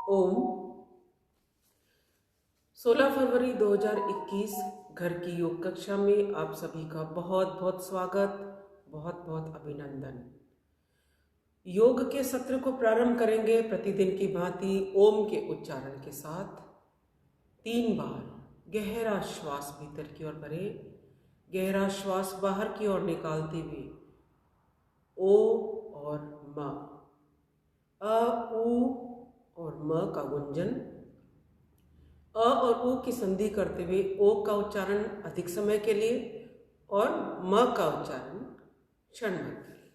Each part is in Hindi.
ओम 16 फरवरी 2021 घर की योग कक्षा में आप सभी का बहुत बहुत स्वागत, बहुत बहुत अभिनंदन। योग के सत्र को प्रारंभ करेंगे प्रतिदिन की भांति ओम के उच्चारण के साथ। 3 बार गहरा श्वास भीतर की ओर भरें, गहरा श्वास बाहर की ओर निकालते हुए ओ और म, अ उ और म का गुंजन, अ और उ की संधि करते हुए ओ का उच्चारण अधिक समय के लिए और म का उच्चारण क्षण भर के लिए।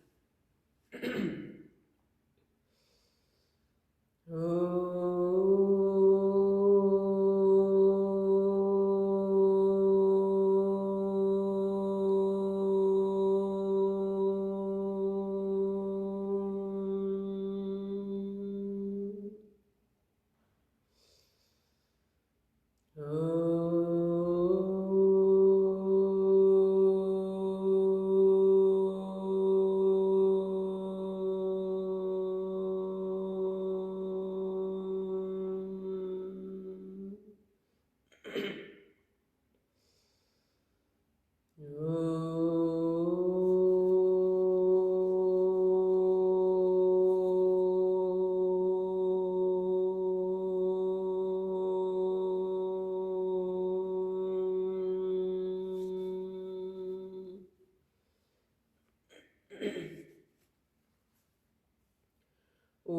ॐ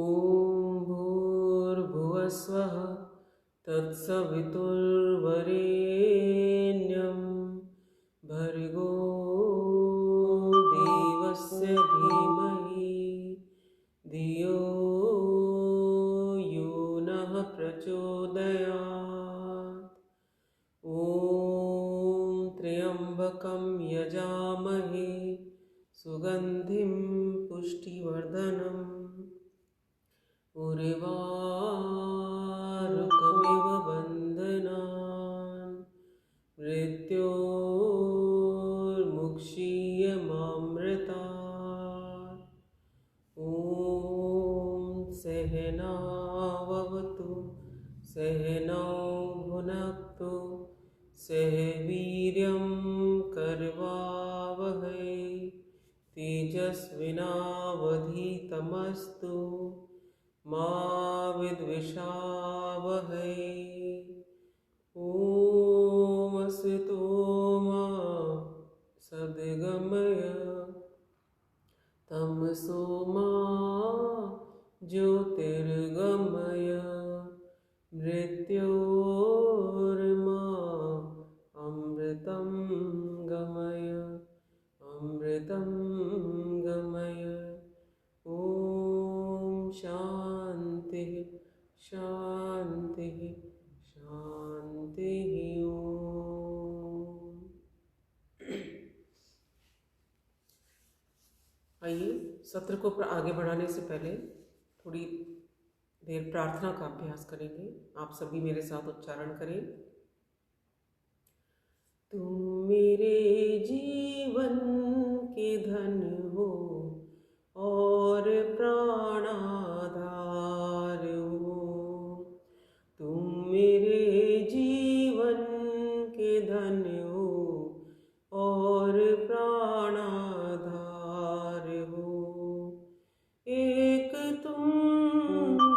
भूर्भुवस्वः तत्सवितुर्वरेण्यं भर्गो देवस्य धीमहि धियो यो नः प्रचोदयात्। ॐ त्र्यम्बकं यजामहे सुगन्धिं पुष्टिवर्धनम् उर्वारुकमिव बन्धनान् मृत्योर्मुक्षीयमामृतात्। ॐ सहनाववतु सहनौ भुनक्तु सह वीर्यं करवावहै तेजस्विनावधीतमस्तु मा विद्विषावहै। ॐ असतो मा सद्गमय तमसो मा ज्योतिर्गमय मृत्योर्मा अमृतं गमय अमृतं गमय। ॐ शांति शांति शांति। ओम। आइए सत्र को आगे बढ़ाने से पहले थोड़ी देर प्रार्थना का अभ्यास करेंगे। आप सभी मेरे साथ उच्चारण करें। तुम मेरे जीवन के धन हो और प्राणाधार हो। तुम मेरे जीवन के धन हो और प्राणाधार हो। एक तुम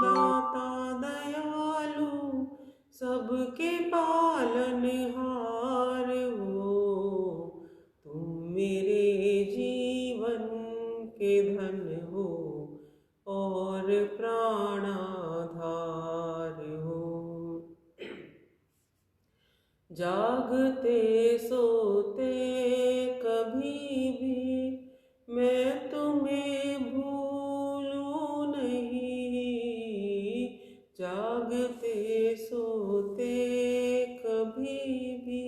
दाता दयालु सबके पालनहार हो। तुम मेरे जीवन के धन हो और प्राणाधार हो। जागते सोते कभी भी मैं तुम्हें भूलूं नहीं। जागते सोते कभी भी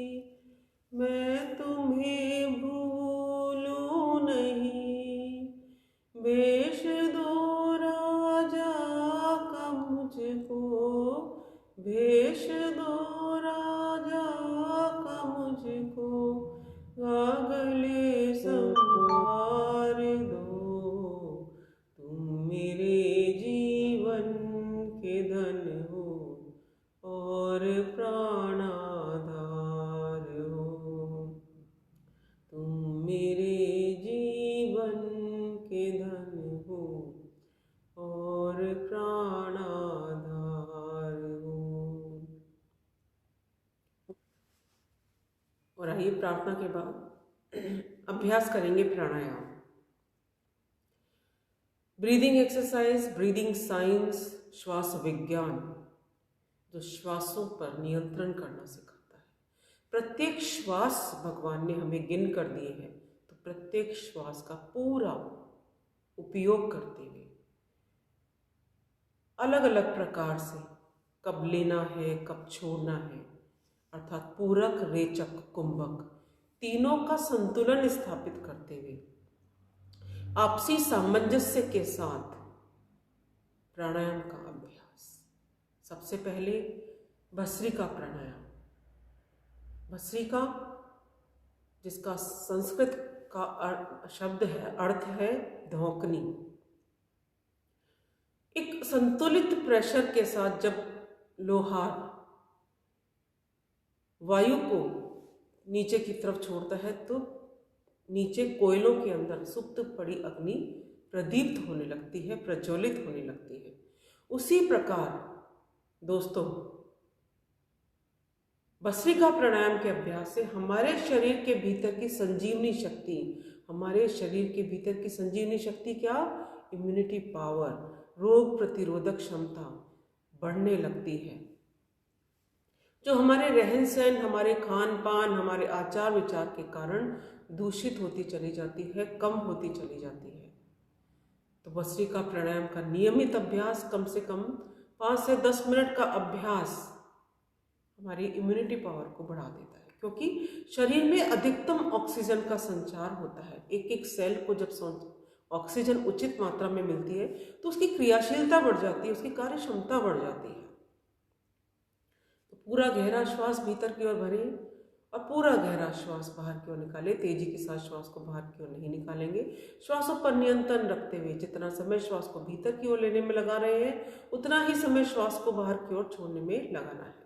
मैं तुम्हें भूलूं नहीं। भेष दो राजा का मुझको, भेष दो राजा का मुझको, गले संवार दो। तुम मेरे जीवन के धन आइए प्रार्थना के बाद अभ्यास करेंगे प्राणायाम। ब्रीदिंग एक्सरसाइज, ब्रीदिंग साइंस, श्वास विज्ञान जो श्वासों पर नियंत्रण करना सिखाता है। प्रत्येक श्वास भगवान ने हमें गिन कर दिए हैं, तो प्रत्येक श्वास का पूरा उपयोग करते हुए अलग अलग प्रकार से कब लेना है, कब छोड़ना है, अर्थात पूरक, रेचक, कुंभक तीनों का संतुलन स्थापित करते हुए आपसी सामंजस्य के साथ प्राणायाम का अभ्यास। सबसे पहले भस्त्रिका प्राणायाम। भस्त्रिका जिसका संस्कृत का शब्द है, अर्थ है धौंकनी। एक संतुलित प्रेशर के साथ जब लोहार वायु को नीचे की तरफ छोड़ता है तो नीचे कोयलों के अंदर सुप्त पड़ी अग्नि प्रदीप्त होने लगती है, प्रज्वलित होने लगती है। उसी प्रकार दोस्तों, भस्त्रिका प्राणायाम के अभ्यास से हमारे शरीर के भीतर की संजीवनी शक्ति, हमारे शरीर के भीतर की संजीवनी शक्ति क्या? इम्यूनिटी पावर, रोग प्रतिरोधक क्षमता बढ़ने लगती है। जो हमारे रहन सहन, हमारे खान पान, हमारे आचार विचार के कारण दूषित होती चली जाती है, कम होती चली जाती है। तो भस्त्रिका प्राणायाम का नियमित अभ्यास, कम से कम 5 से 10 मिनट का अभ्यास हमारी इम्यूनिटी पावर को बढ़ा देता है, क्योंकि शरीर में अधिकतम ऑक्सीजन का संचार होता है। एक एक सेल को जब ऑक्सीजन उचित मात्रा में मिलती है तो उसकी क्रियाशीलता बढ़ जाती है, उसकी कार्य क्षमता बढ़ जाती है। तो पूरा गहरा श्वास भीतर की ओर भरें और पूरा गहरा श्वास बाहर की ओर निकालें। तेजी के साथ श्वास को बाहर की ओर नहीं निकालेंगे। श्वासों पर नियंत्रण रखते हुए जितना समय श्वास को भीतर की ओर लेने में लगा रहे हैं, उतना ही समय श्वास को बाहर की ओर छोड़ने में लगाना है।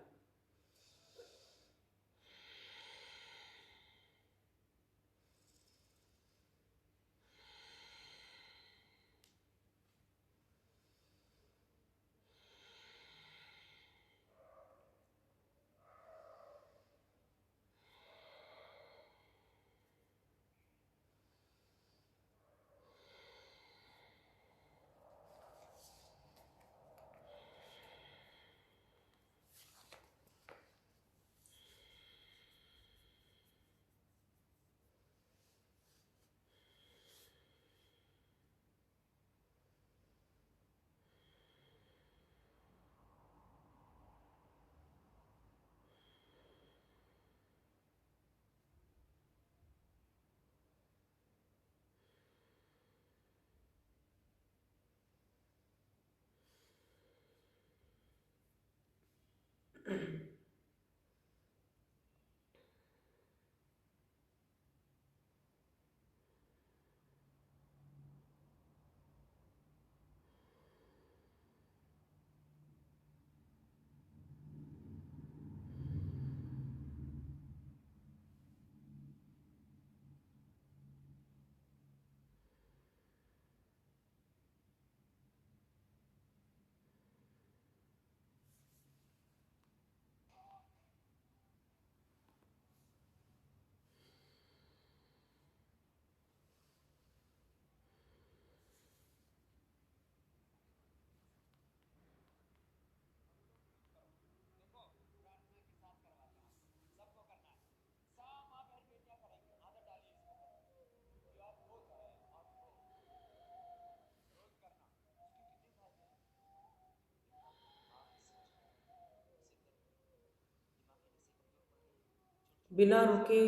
बिना रुके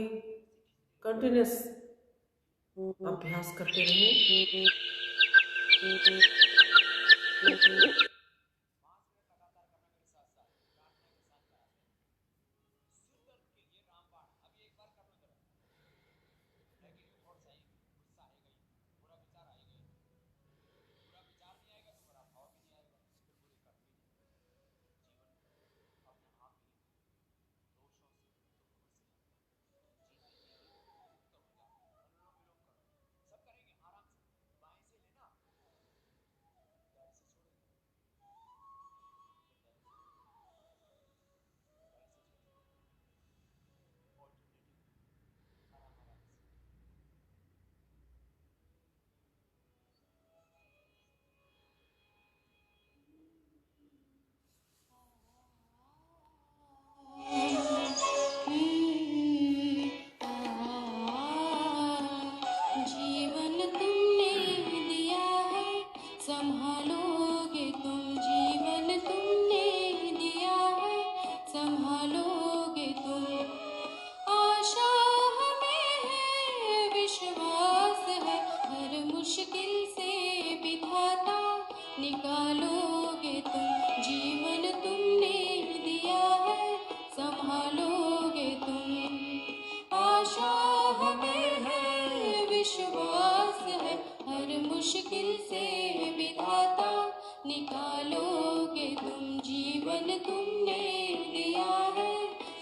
कंटिन्यूस अभ्यास करते रहें। निकालोगे तुम, जीवन तुमने दिया है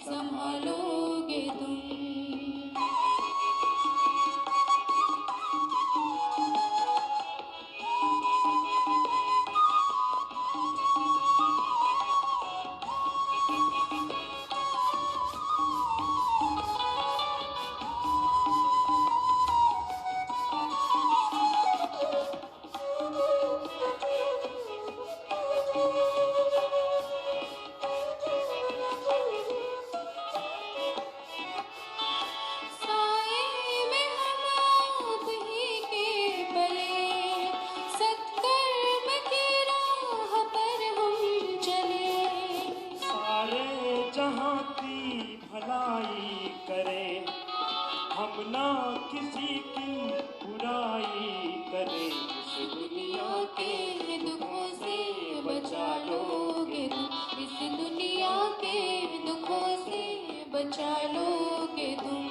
संभालोगे तुम। हम ना किसी की बुराई करें, इस दुनिया के दुखों से बचा लोगे तुम, इस दुनिया के दुखों से बचा लोगे तुम।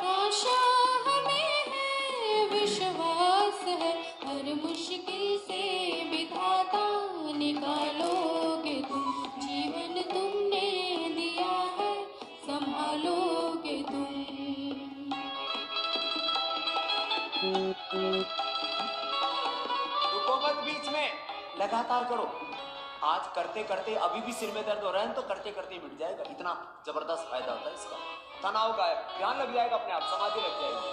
आशा हमें है, विश्वास है, हर मुश्किल से विधाता निकालोगे तुम, जीवन तुमने दिया है संभालोगे तुम। रुको मत बीच में, लगातार करो। आज करते करते अभी भी सिर में दर्द हो रहा है तो करते करते ही मिट जाएगा। इतना जबरदस्त फायदा होता है इसका। तनाव गायब, ध्यान लग जाएगा अपने आप, समाधि लग जाएगी।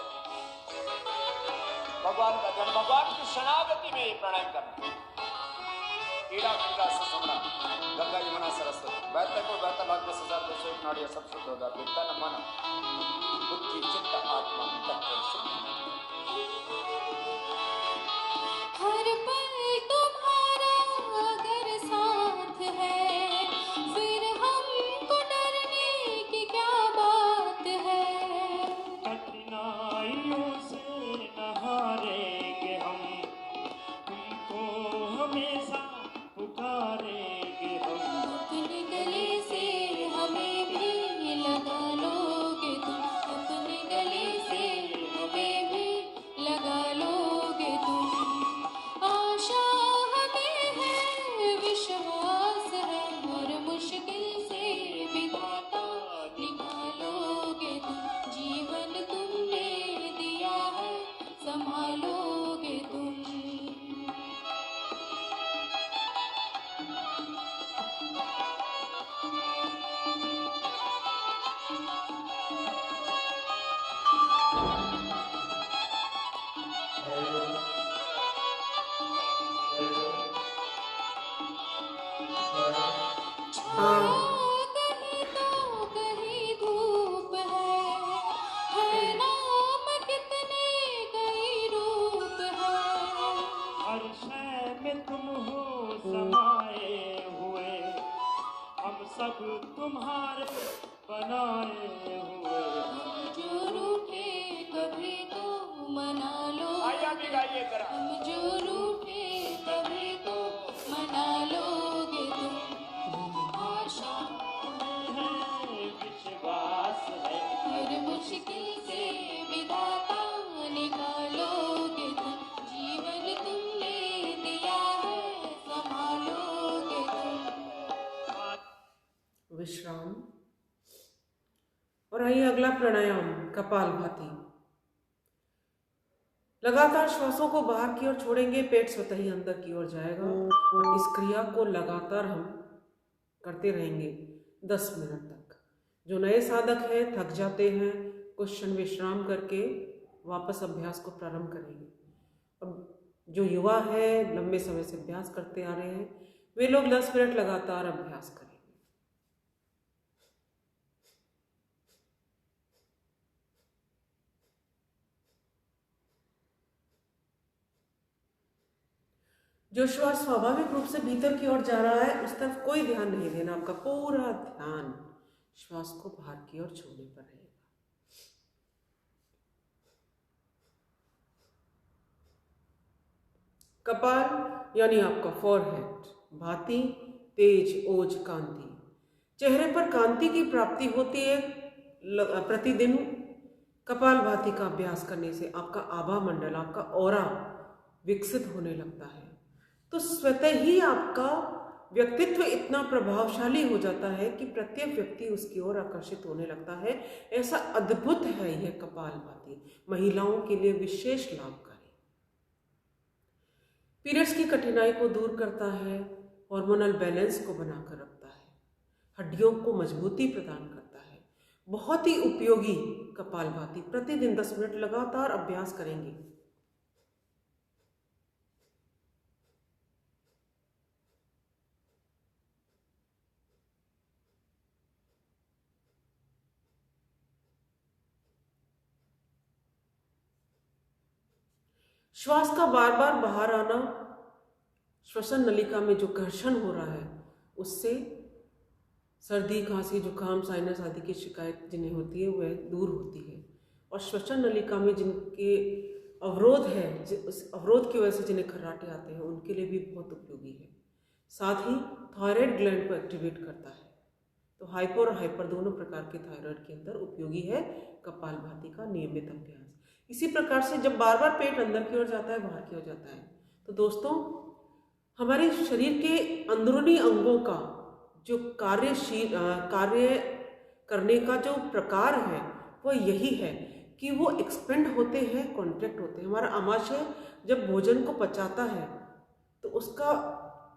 भगवान का ध्यान, भगवान की शरणागति में ये प्राणायाम करना। कीड़ा गंगा ससमरा, गंगा यमुना सरस्वती, बहते को बहता लाख 10,000 नाड़ियां सब शुद्ध होगा। तन मन बुद्धि चित्त आत्मा तत्व शुद्ध। हर पल तुम्हारा अगर साथ है, फिर हमको डरने की क्या बात है। कठिनाइयों से न हारेंगे हम, तुमको हमेशा पुकारेंगे हम। अपने गले से हमें भी लगा लोगे तुम, अपने गले से हमें भी लगा लोगे तुम। आशा हमें है, विश्वास है, और मुश्किल से विधाता निकालोगे तुम, जीवन तुमने दिया है संभालोगे तुम। हाँ, कहीं तो कहीं धूप है नाम कितने कई रूप है। हर शय में तुम हो समाए हुए, हम सब तुम्हारे बनाए हुए। जो रूठे कभी तो मना लो, हम जो रूठे कभी तो मना लोगे तुम। आशा है विश्वास है, हर मुश्किल से विधाता निकालोगे तुम, जीवन तुमने दिया है संभालोगे तुम। विश्राम। और आइए अगला प्राणायाम कपालभाति। लगातार श्वासों को बाहर की ओर छोड़ेंगे, पेट स्वतः ही अंदर की ओर जाएगा और इस क्रिया को लगातार हम करते रहेंगे 10 मिनट तक। जो नए साधक हैं, थक जाते हैं, कुछ क्षण विश्राम करके वापस अभ्यास को प्रारंभ करेंगे। अब जो युवा है, लंबे समय से अभ्यास करते आ रहे हैं, वे लोग 10 मिनट लगातार अभ्यास करेंगे। जो श्वास स्वाभाविक रूप से भीतर की ओर जा रहा है, उस तरफ कोई ध्यान नहीं देना। आपका पूरा ध्यान श्वास को बाहर की ओर छोड़ने पर रहेगा। कपाल यानी आपका फॉरहेड, भाती तेज ओज कांति। चेहरे पर कांति की प्राप्ति होती है प्रतिदिन। कपाल भाती का अभ्यास करने से आपका आभा मंडल, आपका ऑरा विकसित होने लगता है। तो स्वतः ही आपका व्यक्तित्व इतना प्रभावशाली हो जाता है कि प्रत्येक व्यक्ति उसकी ओर आकर्षित होने लगता है। ऐसा अद्भुत है यह कपालभाति, महिलाओं के लिए विशेष लाभकारी। पीरियड्स की कठिनाई को दूर करता है, हार्मोनल बैलेंस को बनाकर रखता है, हड्डियों को मजबूती प्रदान करता है। बहुत ही उपयोगी कपालभाति। प्रतिदिन 10 मिनट लगातार अभ्यास करेंगे। श्वास का बार बार बाहर आना, श्वसन नलिका में जो घर्षण हो रहा है उससे सर्दी, खांसी, जुकाम, साइनस आदि की शिकायत जिन्हें होती है वह दूर होती है। और श्वसन नलिका में जिनके अवरोध है, उस अवरोध की वजह से जिन्हें खर्राटे आते हैं, उनके लिए भी बहुत उपयोगी है। साथ ही थायराइड ग्लैंड को एक्टिवेट करता है। तो हाइपर और हाइपर दोनों प्रकार के थायराइड के अंदर उपयोगी है कपालभाति का नियमित अभ्यास। इसी प्रकार से जब बार बार पेट अंदर की ओर जाता है, बाहर की ओर जाता है, तो दोस्तों हमारे शरीर के अंदरूनी अंगों का जो कार्य करने का जो प्रकार है वह यही है कि वो एक्सपेंड होते हैं, कॉन्ट्रैक्ट होते हैं। हमारा आमाशय जब भोजन को पचाता है तो उसका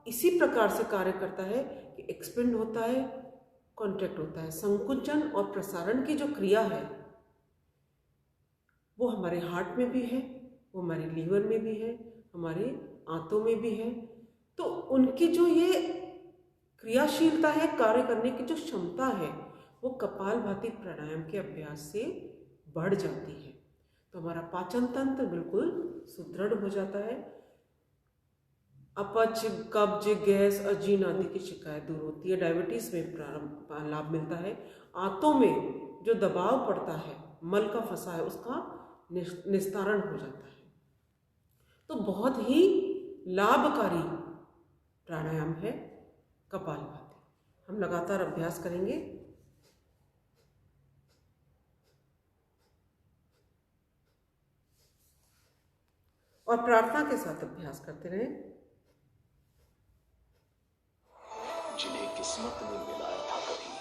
इसी प्रकार से कार्य करता है कि एक्सपेंड होता है, कॉन्ट्रैक्ट होता है। संकुचन और प्रसारण की जो क्रिया है वो हमारे हार्ट में भी है, वो हमारे लीवर में भी है, हमारे आंतों में भी है। तो उनकी जो ये क्रियाशीलता है, कार्य करने की जो क्षमता है, वो कपालभाति प्राणायाम के अभ्यास से बढ़ जाती है। तो हमारा पाचन तंत्र बिल्कुल सुदृढ़ हो जाता है। अपच, कब्ज, गैस, अजीर्ण आदि की शिकायत दूर होती है। डायबिटीज में लाभ मिलता है। आंतों में जो दबाव पड़ता है, मल का फंसा है, उसका निस्तारण हो जाता है। तो बहुत ही लाभकारी प्राणायाम है कपालभाति। हम लगातार अभ्यास करेंगे। और प्रार्थना के साथ अभ्यास करते रहें। जिन्हें किस्मत ने मिलाया था कभी,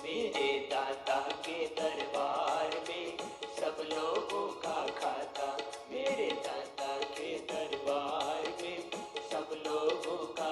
मेरे दाता के दरबार में सब लोगों का खाता, मेरे दाता के दरबार में सब लोगों का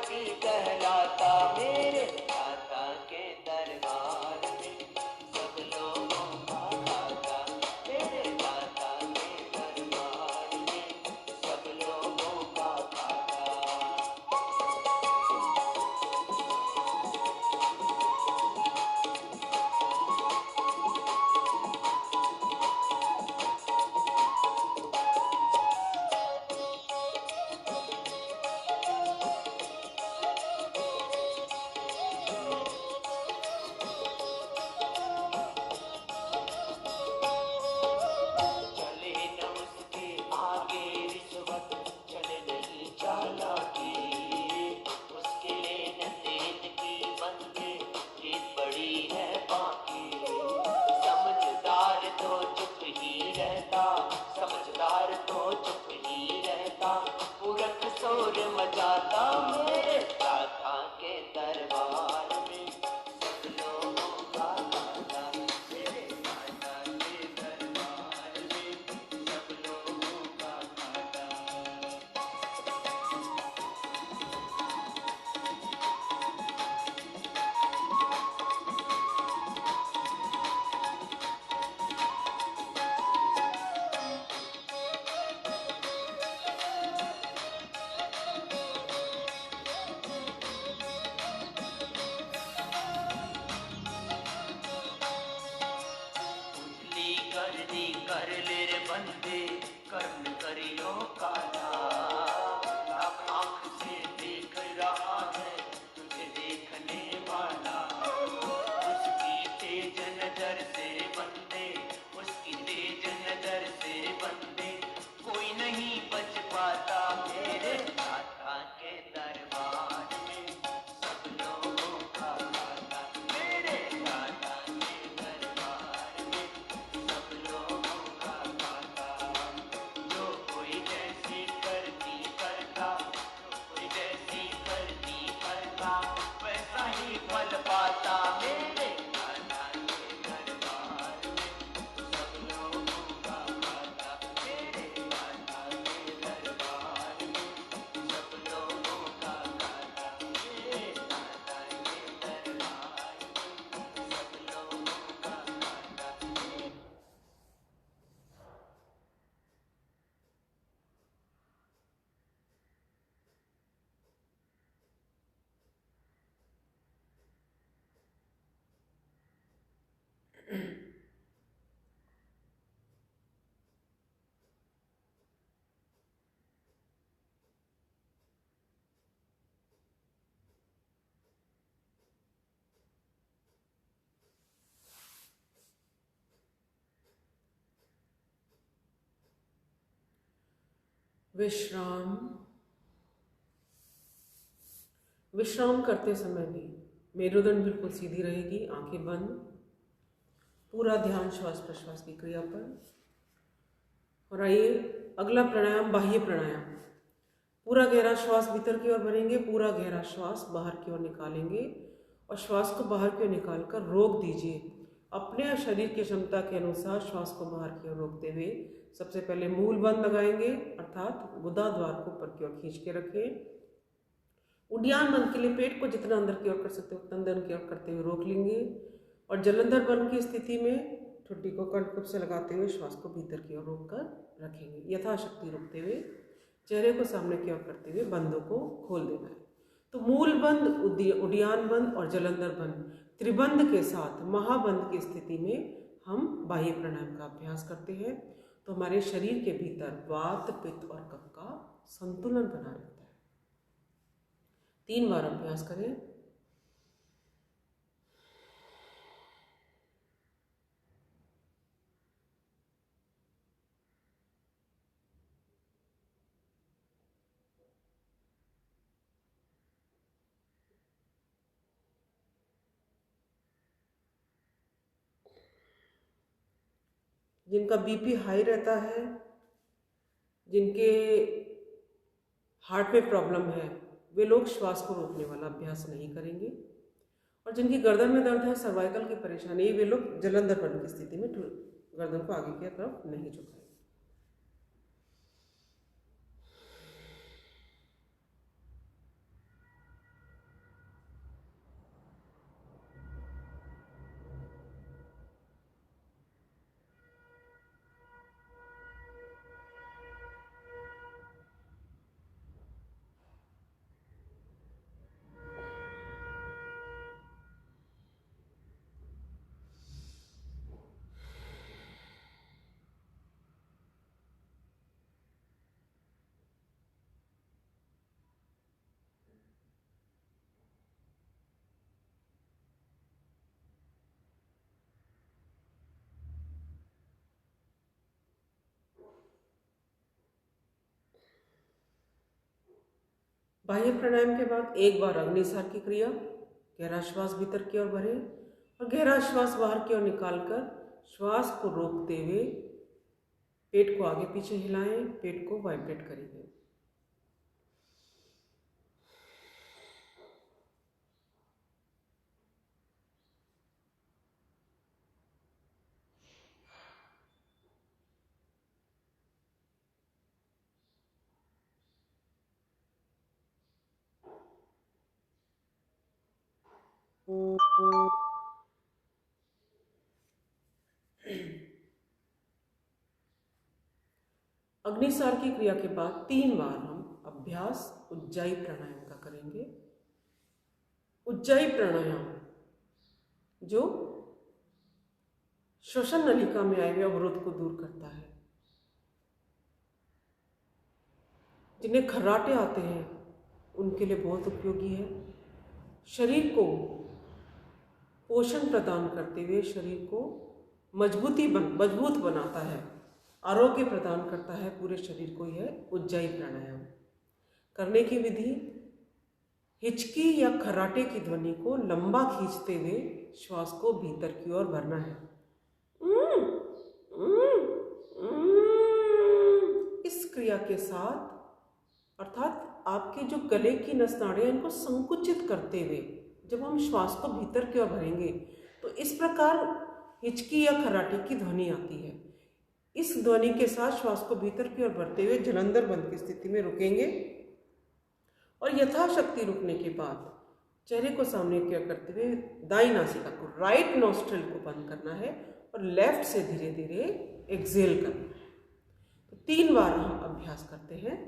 भी कहलाता मेरे दाता के दरबार में सब लोगों का खाता मेरे दाता के दरबार में सब लोगों का खाता। चले न उसके आगे रिश्वत चले नहीं चालाकी उसके लेन देन की बंदे रीत बड़ी है बाकी। समझदार तो चुप ही रहता समझदार तो चुप ही रहता पूरख शोर मचाता मेरे दाता के दरबार में सब लोगों का खाता मेरे दाता के दरबार में सब लोगों का खाता। उजली कर ले रे बंदे कर्म करियो काला अब आँख से देख रहा है तुझे देखने वाला। उसकी तेज नजर से बंदे उसकी तेज नजर से बंदे कोई नहीं बच पाता मेरे दाता के दरबार में सब लोगों का खाता मेरे दाता के दरबार में सब लोगों का खाता। जो कोई जैसी करती करता जो कोई जैसी करती करता वैसा ही फल पाता मेरे दाता के दरबार में सब लोगों का खाता मेरे दाता के दरबार में सब लोगों का खाता मेरे दाता के दरबार में सब लोगों का खाता। विश्राम। विश्राम करते समय भी मेरुदंड बिल्कुल सीधी रहेगी, आंखें बंद, पूरा ध्यान श्वास प्रश्वास की क्रिया पर। और आइए अगला प्राणायाम बाह्य प्राणायाम। पूरा गहरा श्वास भीतर की ओर भरेंगे, पूरा गहरा श्वास बाहर की ओर निकालेंगे और श्वास को बाहर की ओर निकालकर रोक दीजिए। अपने शरीर की क्षमता के अनुसार श्वास को बाहर की ओर रोकते हुए सबसे पहले मूल बंद लगाएंगे, अर्थात गुदा द्वार को ऊपर की ओर खींच के रखें। उड्डयन बंद के लिए पेट को जितना अंदर की ओर कर सकते हो उतना अंदर की ओर करते हुए रोक लेंगे और जलंधर बंद की स्थिति में ठुड्डी को कंठकुप से लगाते हुए श्वास को भीतर की ओर रोक कर रखेंगे। यथाशक्ति रोकते हुए चेहरे को सामने की ओर करते हुए बंदों को खोल देना है। तो मूल बंद, उड्डयन बंद और जलंधर बंद त्रिबंध के साथ महाबंद की स्थिति में हम बाह्य प्राणायाम का अभ्यास करते हैं। तो हमारे शरीर के भीतर वात, पित्त और कफ का संतुलन बना रहता है। 3 बार अभ्यास करें। जिनका बीपी हाई रहता है, जिनके हार्ट में प्रॉब्लम है, वे लोग श्वास को रोकने वाला अभ्यास नहीं करेंगे। और जिनकी गर्दन में दर्द है, सर्वाइकल की परेशानी है, वे लोग जलंधर बनने की स्थिति में गर्दन को आगे की तरफ नहीं झुकाएंगे। बाह्य प्राणायाम के बाद एक बार अग्निसार की क्रिया, गहरा श्वास भीतर की ओर भरें और गहरा श्वास बाहर की ओर निकालकर श्वास को रोकते हुए पेट को आगे पीछे हिलाएं, पेट को वाइब्रेट करेंगे। अग्निसार की क्रिया के बाद 3 बार हम अभ्यास उज्जाई प्राणायाम का करेंगे। उज्जाई प्राणायाम जो श्वसन नलिका में आए हुए अवरोध को दूर करता है। जिन्हें खर्राटे आते हैं उनके लिए बहुत उपयोगी है। शरीर को पोषण प्रदान करते हुए शरीर को मजबूत बनाता है, आरोग्य प्रदान करता है पूरे शरीर को। यह उज्जाई प्राणायाम करने की विधि, हिचकी या खर्राटे की ध्वनि को लंबा खींचते हुए श्वास को भीतर की ओर भरना है। इस क्रिया के साथ अर्थात आपके जो गले की नस नाड़ियाँ इनको संकुचित करते हुए जब हम श्वास को भीतर की ओर भरेंगे तो इस प्रकार हिचकी या खर्राटे की ध्वनि आती है। इस ध्वनि के साथ श्वास को भीतर की ओर भरते हुए जलंधर बंद की स्थिति में रुकेंगे और यथाशक्ति रुकने के बाद चेहरे को सामने की ओर करते हुए दाई नासिका को, राइट नॉस्ट्रिल को बंद करना है और लेफ्ट से धीरे धीरे एक्सेल करना है। तो 3 बार हम अभ्यास करते हैं।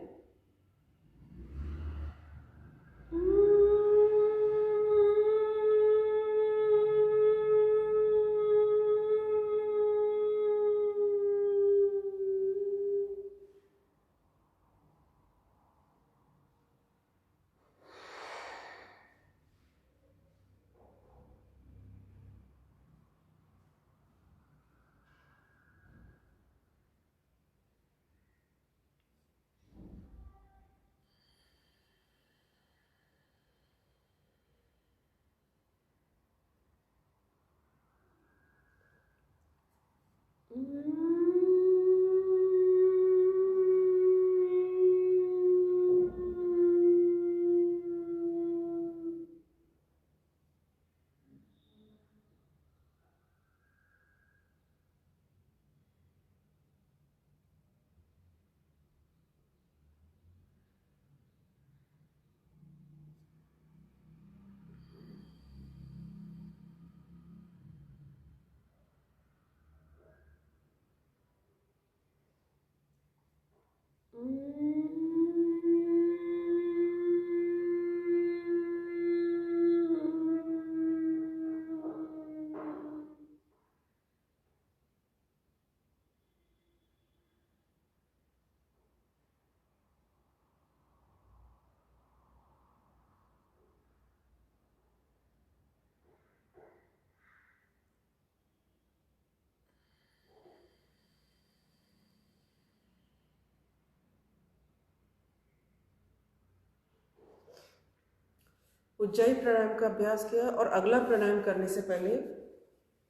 उज्जाई प्राणायाम का अभ्यास किया और अगला प्राणायाम करने से पहले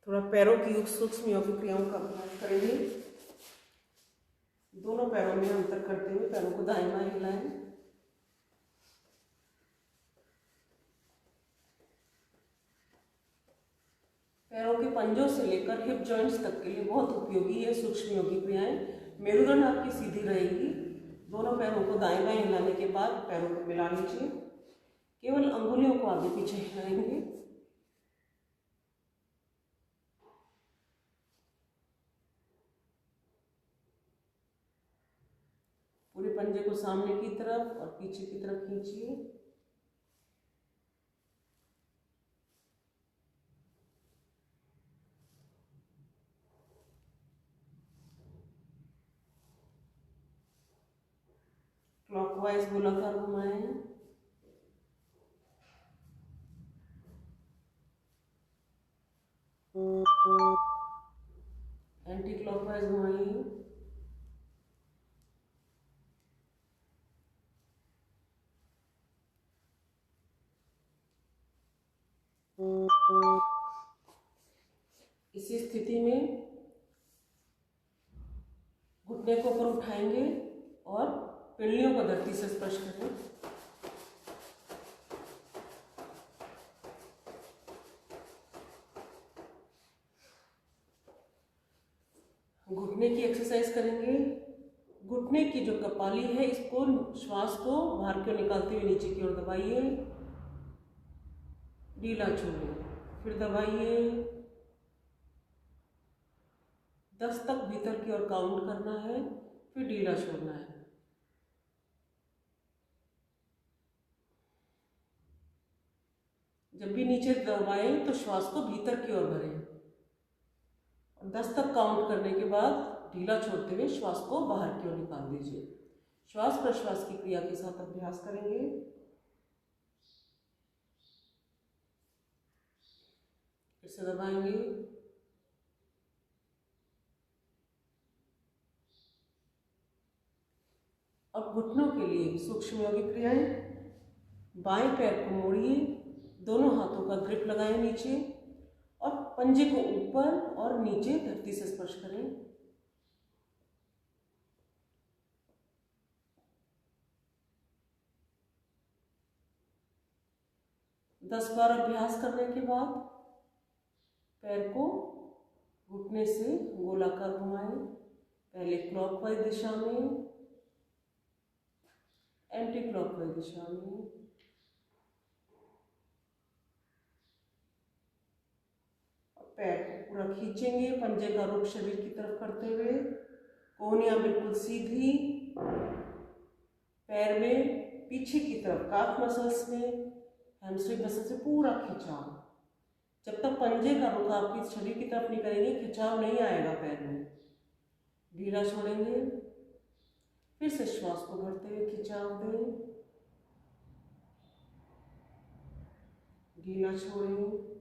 थोड़ा पैरों की सूक्ष्म योगिक क्रियाओं का अभ्यास करेंगे। दोनों पैरों में अंतर करते हुए पैरों को दाएं बाएं हिलाएं। पैरों के पंजों से लेकर हिप जॉइंट्स तक के लिए बहुत उपयोगी है सूक्ष्म योगिक क्रियाएं। मेरुदंड आपकी सीधी रहेगी। दोनों पैरों को दाएं बाएं हिलाने के बाद पैरों को मिला लीजिए। केवल अंगुलियों को आगे पीछे हिलाएंगे। पूरे पंजे को सामने की तरफ और पीछे की तरफ खींचिए। क्लॉकवाइज गोलाकार घुमाएं। एंटी क्लॉकवाइज घुमाइए। इसी स्थिति में घुटने को ऊपर उठाएंगे और पिंडलियों को धरती से स्पर्श करें। घुटने की एक्सरसाइज करेंगे। घुटने की जो कपाली है, इसको श्वास को बाहर की ओर निकालते हुए नीचे की ओर दबाइए, ढीला छोड़िए, फिर दबाइए। 10 तक भीतर की ओर काउंट करना है, फिर ढीला छोड़ना है। जब भी नीचे दबाएं तो श्वास को भीतर की ओर भरें और 10 तक काउंट करने के बाद ढीला छोड़ते हुए श्वास को बाहर की ओर निकाल दीजिए। श्वास प्रश्वास की क्रिया के साथ अभ्यास करेंगे। फिर से दबाएंगे, अब घुटनों के लिए सूक्ष्म योगिक क्रियाएं। बाएं पैर को मोड़िए, दोनों हाथों का ग्रिप लगाएं नीचे और पंजे को ऊपर और नीचे धरती से स्पर्श करें। दस बार अभ्यास करने के बाद पैर को घुटने से गोलाकार घुमाएं। पहले क्लॉकवाइज दिशा में, एंटी क्लॉकवाइज दिशा में, पैर को पूरा खींचेंगे, पंजे का रुख शरीर की तरफ करते हुए, कोहनियां बिल्कुल सीधी, पैर में पीछे की तरफ काफ मसल्स में, हैमस्ट्रिंग मसल से पूरा खिंचाव। जब तक पंजे का रुख आपकी शरीर की तरफ नहीं करेंगे, खिंचाव नहीं आएगा पैर में। ढीला छोड़ेंगे, फिर से श्वास को भरते हुए खिंचाव दें, ढीला छोड़ें,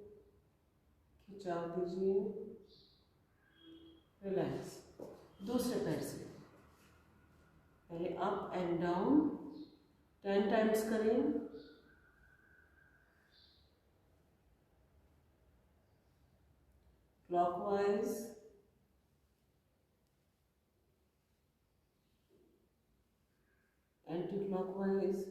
खिंचाव दीजिए, रिलैक्स। दूसरे पैर से पहले अप एंड डाउन 10 टाइम्स करें। क्लॉकवाइज, एंटी क्लॉकवाइज,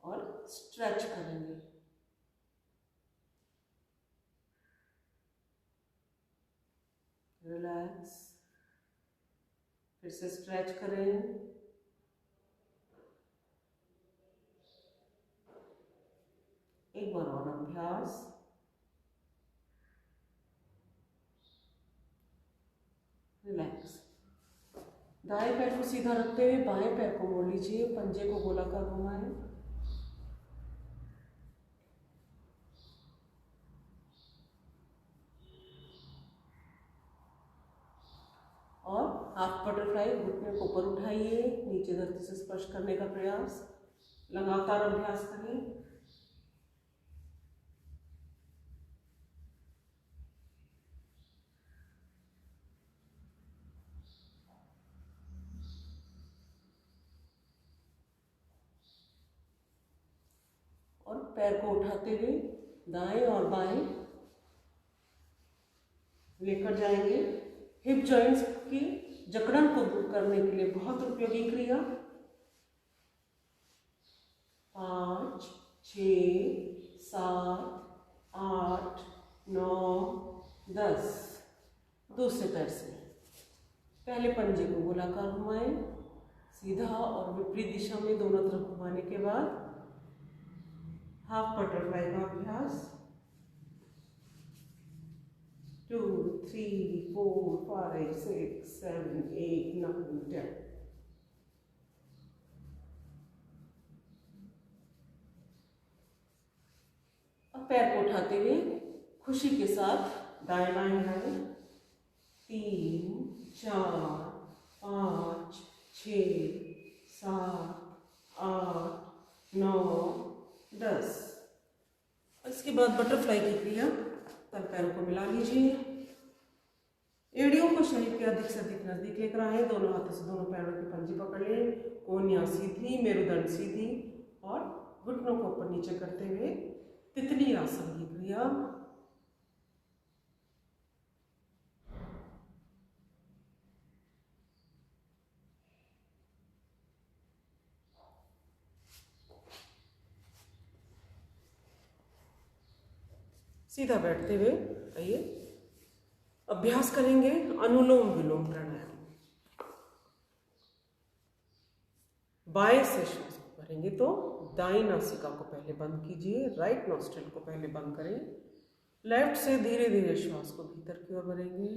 और स्ट्रेच करेंगे। रिलैक्स, फिर से स्ट्रेच करें, एक बार और अभ्यास। रिलैक्स। दाएं पैर को सीधा रखते हुए बाएं पैर को मोड़ लीजिए, पंजे को गोलाकार घुमाएं। और हाफ बटरफ्लाई, घुटने को ऊपर उठाइए, नीचे धरती से स्पर्श करने का प्रयास। लगातार अभ्यास करें। और पैर को उठाते हुए दाएं और बाएं लेकर जाएंगे। हिप जॉइंट्स की जकड़न को दूर करने के लिए बहुत उपयोगी क्रिया। 5, 6, 7, 8, 9, 10। दूसरे पैर से पहले पंजे को गोलाकार घुमाएं, सीधा और विपरीत दिशा में दोनों तरफ घुमाने के बाद हाफ बटरफ्लाई का अभ्यास। 2, 3, 4, 5, 6, 7, 8, 9, 10। अब पैर को उठाते हुए खुशी के साथ दाएं बाएं हिलाएं। 3, 4, 5, 6, 7, 8, 9, 10। इसके बाद बटरफ्लाई की क्रिया। तल पैरों को मिला लीजिए, एड़ियों को शरीर के अधिक से अधिक नजदीक लेकर आए, दोनों हाथों से दोनों पैरों की पंजे पकड़ लें, कोहनियां सीधी, मेरुदंड सीधी और घुटनों को ऊपर नीचे करते हुए तितली आसन की क्रिया। सीधा बैठते हुए आइए अभ्यास करेंगे अनुलोम विलोम प्राणायाम। बाएं से श्वास को भरेंगे तो दाईं नासिका को पहले बंद कीजिए, राइट नॉस्ट्रिल को पहले बंद करें। लेफ्ट से धीरे धीरे श्वास को भीतर की ओर भरेंगे।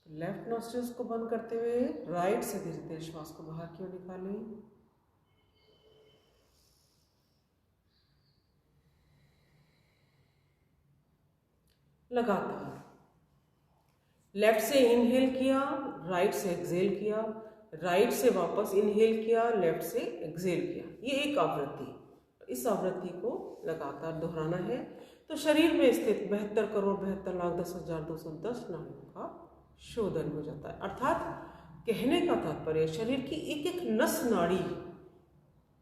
लेफ्ट नॉस्ट्रिल्स को बंद करते हुए राइट से धीरे धीरे श्वास को बाहर की ओर निकालें। लगातार लेफ्ट से इनहेल किया, राइट से एक्सहेल किया, राइट से वापस इनहेल किया, लेफ्ट से एक्सहेल किया। ये एक आवृत्ति, इस आवृत्ति को लगातार दोहराना है। तो शरीर में स्थित 72 करोड़ 72 लाख 10,210 नाड़ियों का शोधन हो जाता है। अर्थात कहने का तात्पर्य शरीर की एक एक नस नाड़ी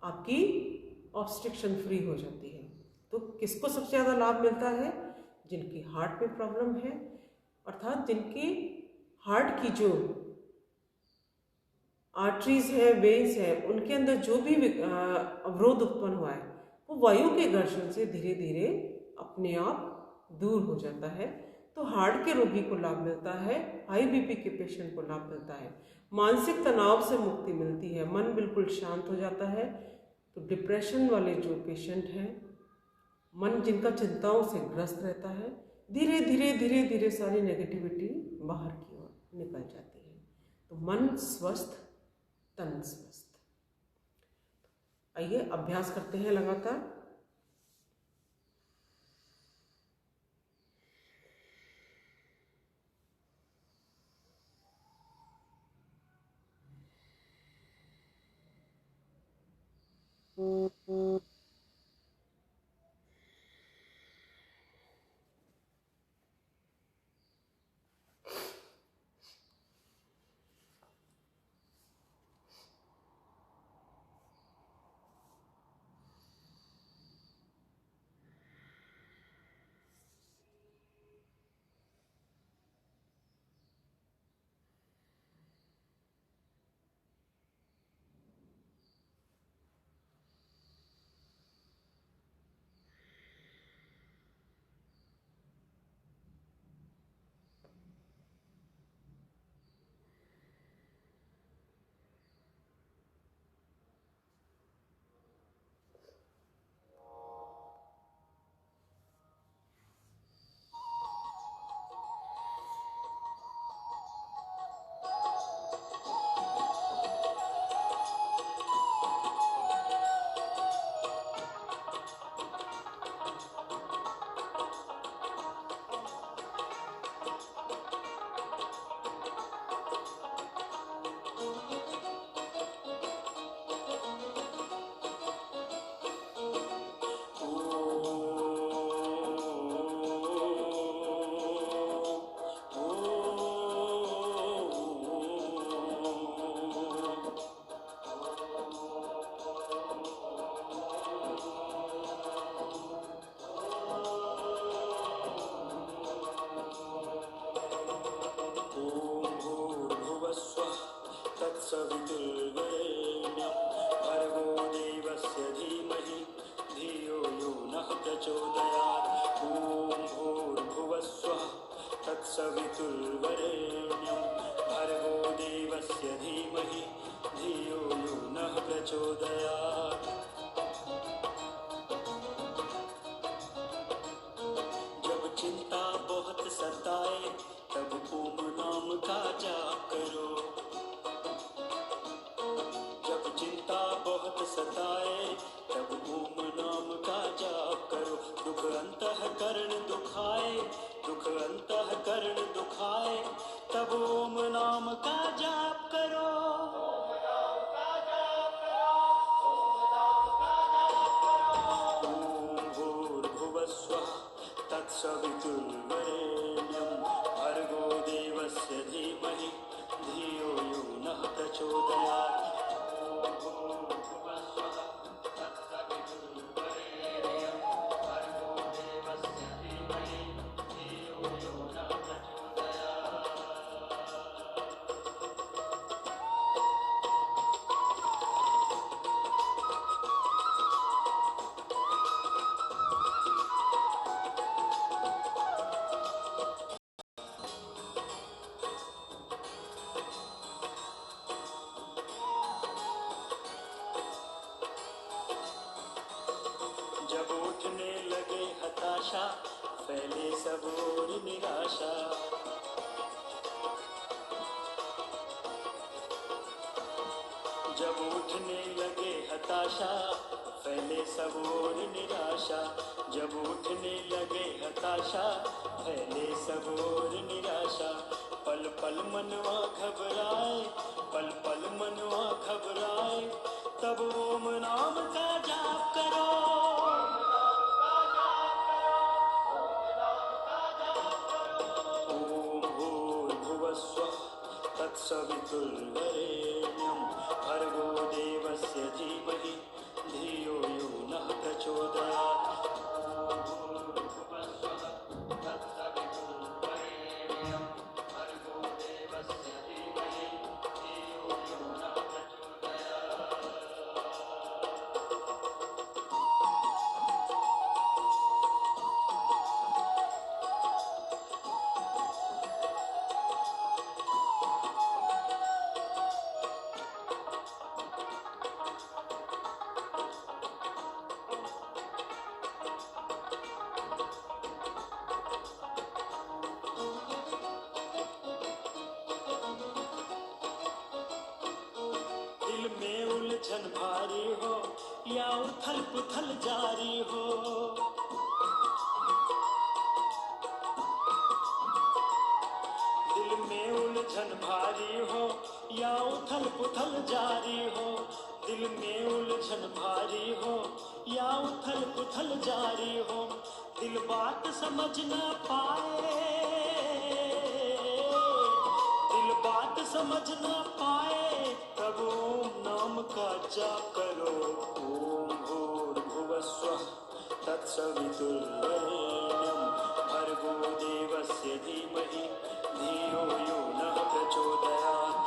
आपकी ऑब्स्ट्रक्शन फ्री हो जाती है। तो किसको सबसे ज़्यादा लाभ मिलता है? जिनकी हार्ट में प्रॉब्लम है, अर्थात जिनकी हार्ट की जो आर्टरीज है, वेन्स है, उनके अंदर जो भी अवरोध उत्पन्न हुआ है वो वायु के घर्षण से धीरे धीरे अपने आप दूर हो जाता है। तो हार्ट के रोगी को लाभ मिलता है, हाई बीपी के पेशेंट को लाभ मिलता है, मानसिक तनाव से मुक्ति मिलती है, मन बिल्कुल शांत हो जाता है। तो डिप्रेशन वाले जो पेशेंट हैं, मन जिनका चिंताओं से ग्रस्त रहता है, धीरे धीरे धीरे धीरे सारी नेगेटिविटी बाहर की ओर निकल जाती है। तो मन स्वस्थ, तन स्वस्थ। आइए अभ्यास करते हैं लगातार। सवितुर्वरेण्यं भर्गो देवस्य धीमहि धियो यो नः प्रचोदयात्। ॐ भूर्भुवस्वः तत्सवितुर्वरेण्यं भर्गो देवस्य धीमहि धियो यो नः प्रचोदयात्। जब चिंता बहुत सताए तब ओम नाम का जाप करो। जब चिंता बहुत सताए तब ओम नाम का जाप करो। दुख अंतःकरण दुखाए, दुख अंतःकरण दुखाए तब ओम नाम का जाप करो। ओम भूर्भुवस्वः तत्सवितुर्वरेण्यं भर्गो देवस्य धीमहि धियो यो नः प्रचोदयात्। ओम भूर्भुवस्वः फैले सब ओर निराशा। जब उठने लगे हताशा फैले सब ओर निराशा। जब उठने लगे हताशा फैले सब ओर निराशा। पल पल मनवा घबराए, पल पल मनवा घबराए, तब ओम नाम का जाप करो। ओम भूर्भुवस्वः तत्सवितुर्वरेण्यं भर्गो देवस्य धीमहि धियो यो नः प्रचोदयात्। दिल में उलझन भारी हो या उथल पुथल जारी हो, दिल में उलझन भारी हो या उथल पुथल जारी हो, दिल में उलझन भारी हो या उथल पुथल जारी हो, दिल बात समझ न पाए, दिल बात समझ न पाए, तब ओम नाम का जाप करो। ओम भूर्भुवस्वः तत्सवितुर्वरेण्यं भर्गो देवस्य धीमहि धियो यो नः प्रचोदयात्।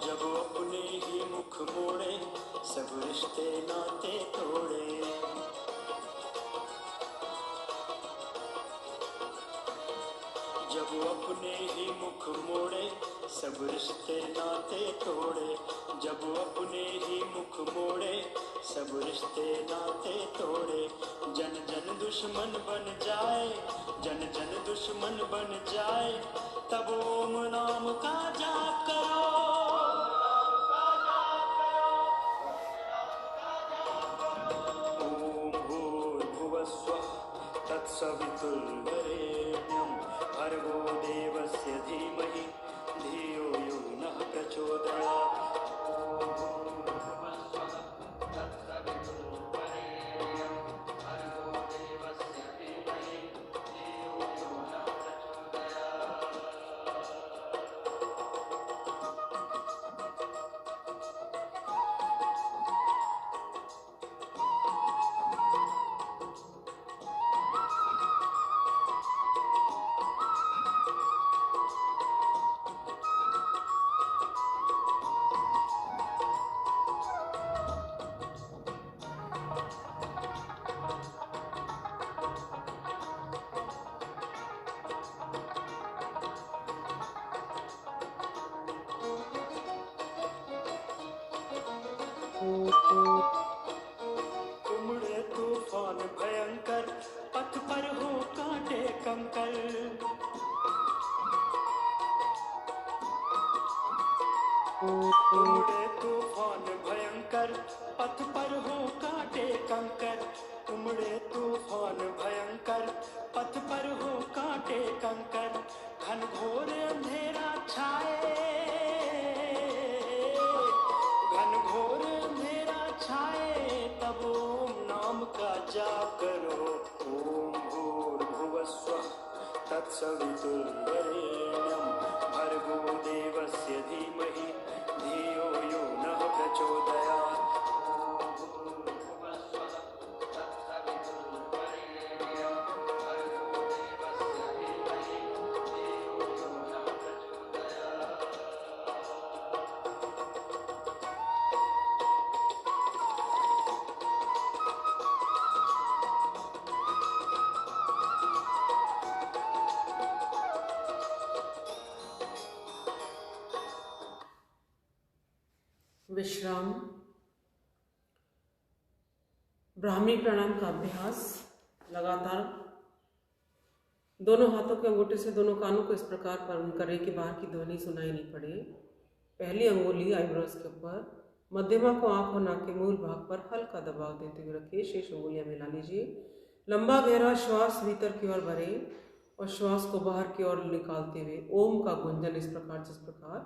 जब अपने ही मुख मोड़े सब रिश्ते नाते तोड़े, जब अपने ही मुख मोड़े सब रिश्ते नाते तोड़े, जब अपने ही मुख मोड़े सब रिश्ते नाते तोड़े, जन जन दुश्मन बन जाए, जन जन दुश्मन बन जाए, तब ओम नाम का जाप करो। ओम भूर्भुवस्वः तत्सवितुर्वरेण्यं भर्गो देवस्य धीमहि धियो यो नः प्रचोदयात्। उमड़े तूफान भयंकर पथ पर हो कांटे कंकर, उमड़े तूफान भयंकर पथ पर हो कांटे कंकर, उमड़े तूफान भयंकर पथ पर हो कांटे कंकर, घन घोर अंधेरा छाए, घन घोर अंधेरा छाए, तब ओम नाम का जाप करो। ओम भूर्भुवस्वः तत्सवितुर्वरेण्यं भर्गो देवस्य धीमहि धियो यो नः प्रचोदयात्। विश्राम। ब्राह्मी प्राणायाम का अभ्यास लगातार दोनों हाथों के अंगूठे से दोनों कानों को इस प्रकार पर्म करें कि बाहर की ध्वनि सुनाई नहीं पड़े। पहली अंगुली आईब्रोज के ऊपर, मध्यमा को आंख और नाक के मूल भाग पर हल्का दबाव देते हुए रखिए। शेष अंगुलियां मिला लीजिए। लंबा गहरा श्वास भीतर की ओर भरे और श्वास को बाहर की ओर निकालते हुए ओम का गुंजन इस प्रकार, जिस प्रकार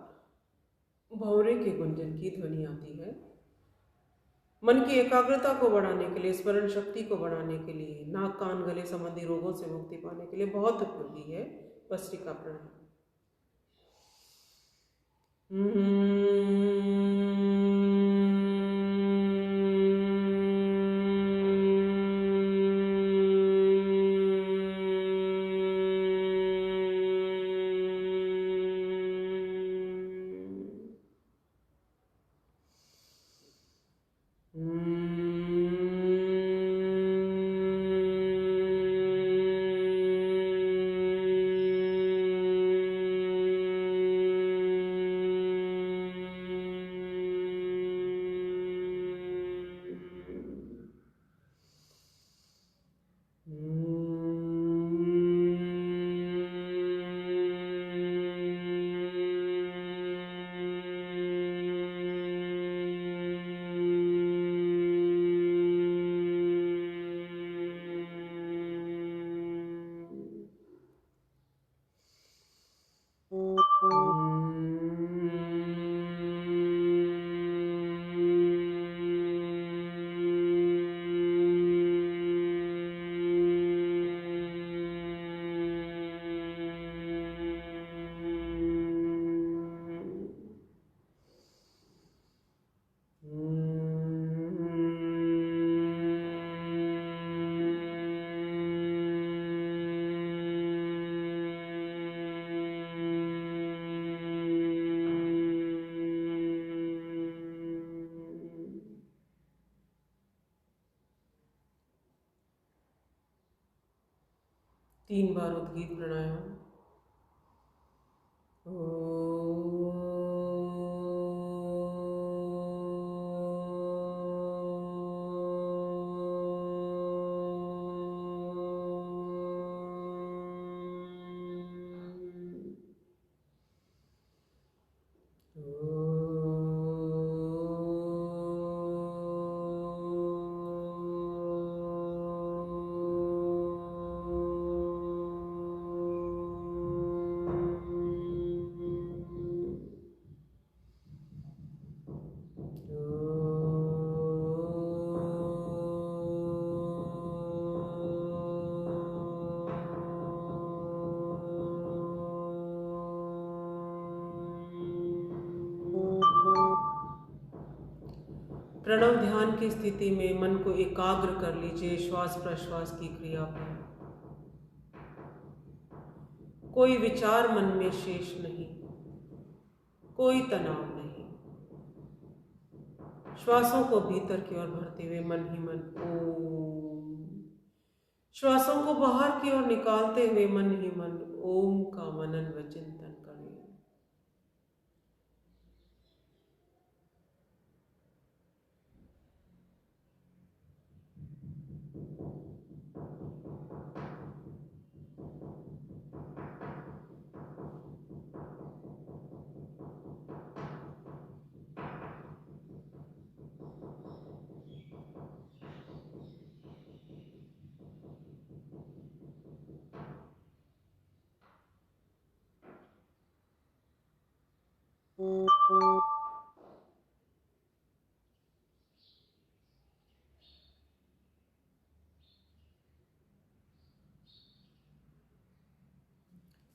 भंवरे के गुंजन की ध्वनि आती है। मन की एकाग्रता को बढ़ाने के लिए, स्मरण शक्ति को बढ़ाने के लिए, नाक कान गले संबंधी रोगों से मुक्ति पाने के लिए बहुत उपयोगी है भस्त्रिका प्राणायाम। तीन बार उद्गीत प्राणायाम। प्रणव ध्यान की स्थिति में मन को एकाग्र कर लीजिए श्वास प्रश्वास की क्रिया पर। कोई विचार मन में शेष नहीं, कोई तनाव नहीं। श्वासों को भीतर की ओर भरते हुए मन ही मन ओम, श्वासों को बाहर की ओर निकालते हुए मन ही मन ओम का मनन व चिंतन करें।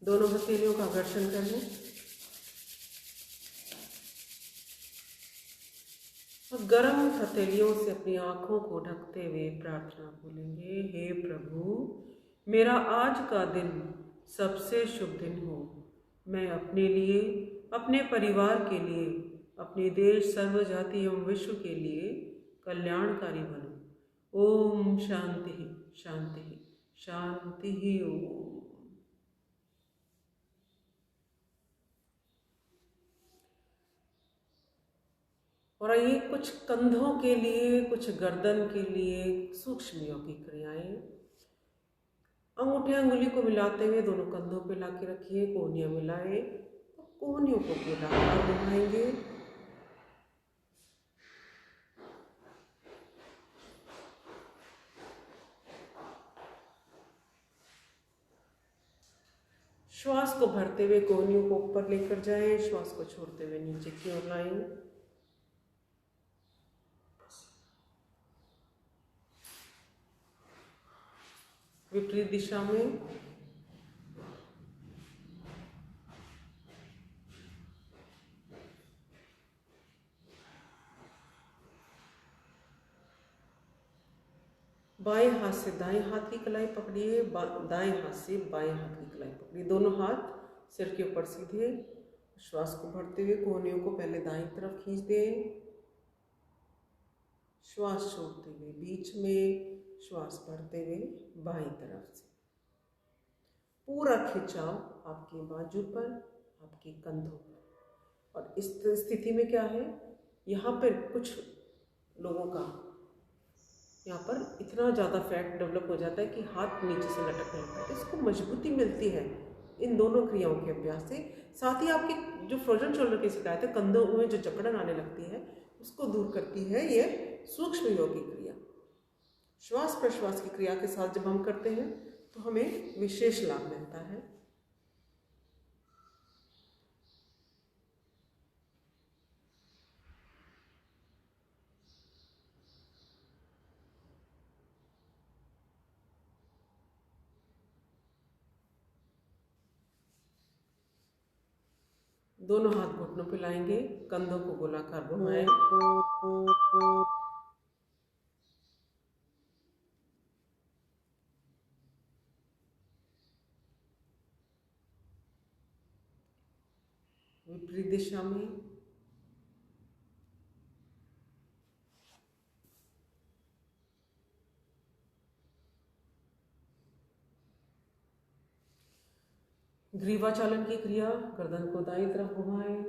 दोनों हथेलियों का घर्षण कर लें और गर्म हथेलियों से अपनी आंखों को ढकते हुए प्रार्थना बोलेंगे। हे प्रभु, मेरा आज का दिन सबसे शुभ दिन हो। मैं अपने लिए, अपने परिवार के लिए, अपने देश, सर्व जाति एवं विश्व के लिए कल्याणकारी बनूं। ओम शांति शांति शांति ओम। और आइए कुछ कंधों के लिए, कुछ गर्दन के लिए सूक्ष्म यौगिक क्रियाएं। अंगूठे अंगुली को मिलाते हुए दोनों कंधों पे लाके रखिए, कोहनियाँ मिलाएं, तो कोहनियों को गोलाकार घुमाएंगे। श्वास को भरते हुए कोहनियों को ऊपर लेकर जाएं, श्वास को छोड़ते हुए नीचे की ओर लाएं। विपरीत दिशा में बाएं हाथ से दाएं हाथ की कलाई पकड़िए, दाएं हाथ से बाएं हाथ की कलाई पकड़िए, दोनों हाथ सिर के ऊपर सीधे। श्वास को भरते हुए कोहनियों को पहले दाईं तरफ खींच दें, श्वास छोड़ते हुए बीच में, श्वास भरते हुए बाईं तरफ से। पूरा खिंचाव आपके बाजू पर, आपके कंधों पर। और इस स्थिति में क्या है, यहाँ पर कुछ लोगों का यहाँ पर इतना ज़्यादा फैट डेवलप हो जाता है कि हाथ नीचे से लटकने लगता है, तो इसको मजबूती मिलती है इन दोनों क्रियाओं के अभ्यास से। साथ ही आपकी जो फ्रोजन शोल्डर की शिकायत है, कंधों में जो जकड़न आने लगती है, उसको दूर करती है ये सूक्ष्म यौगिक क्रिया। श्वास प्रश्वास की क्रिया के साथ जब हम करते हैं तो हमें विशेष लाभ मिलता है। दोनों हाथ घुटनों पे लाएंगे, कंधों को गोलाकार घुमाएं। विपरीत दिशा में ग्रीवा चालन की क्रिया, गर्दन को दाईं तरफ घुमाएं,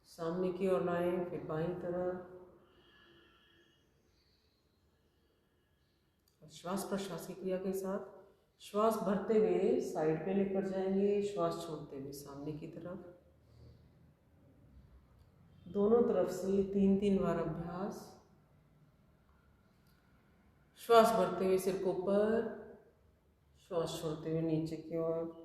सामने की ओर लाएं, फिर बाईं तरफ। श्वास प्रश्वास की क्रिया के साथ श्वास भरते हुए साइड पे लेकर जाएंगे, श्वास छोड़ते हुए सामने की तरफ। दोनों तरफ से 3-3 बार अभ्यास। श्वास भरते हुए सिर को ऊपर, श्वास छोड़ते हुए नीचे की ओर।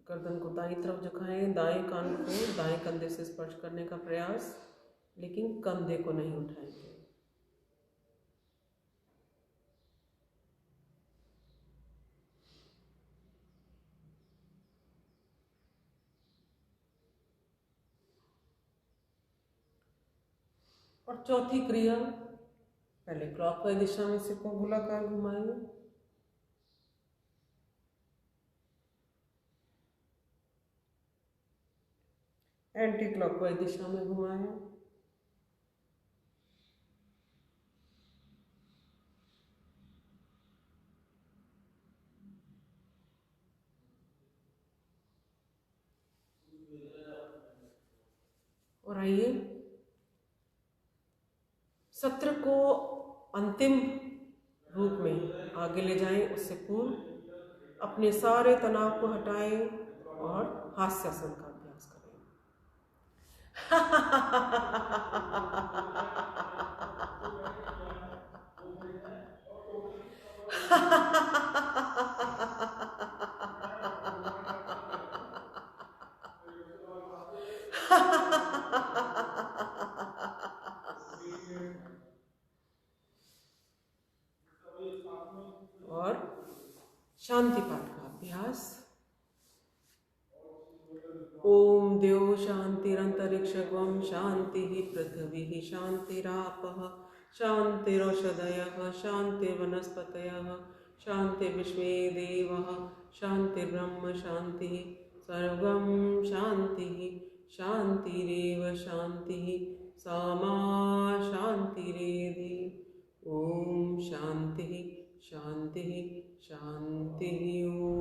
गर्दन को दाईं तरफ झुकाएं, दाएं कान को दाएं कंधे से स्पर्श करने का प्रयास, लेकिन कंधे को नहीं उठाएंगे। और चौथी क्रिया, पहले क्लॉकवाइज दिशा में सिर को गोलाकार घुमाएंगे, एंटी क्लॉकवाइज दिशा में घुमाएं, और आइए सत्र को अंतिम रूप में आगे ले जाएं। उससे पूर्व अपने सारे तनाव को हटाएं और हास्यासन का अभ्यास करें। और शांति पाठ का अभ्यास। ओम द्यो शांतिरंतरिक्षगं शांति पृथ्वी शांतिरापः शांतिरौषधयः शांतिर्वनस्पतयः शांति विश्वे देवः शांतिर्ब्रह्म शांति सर्वं शांति शांतिरेव शांति सा मा continue.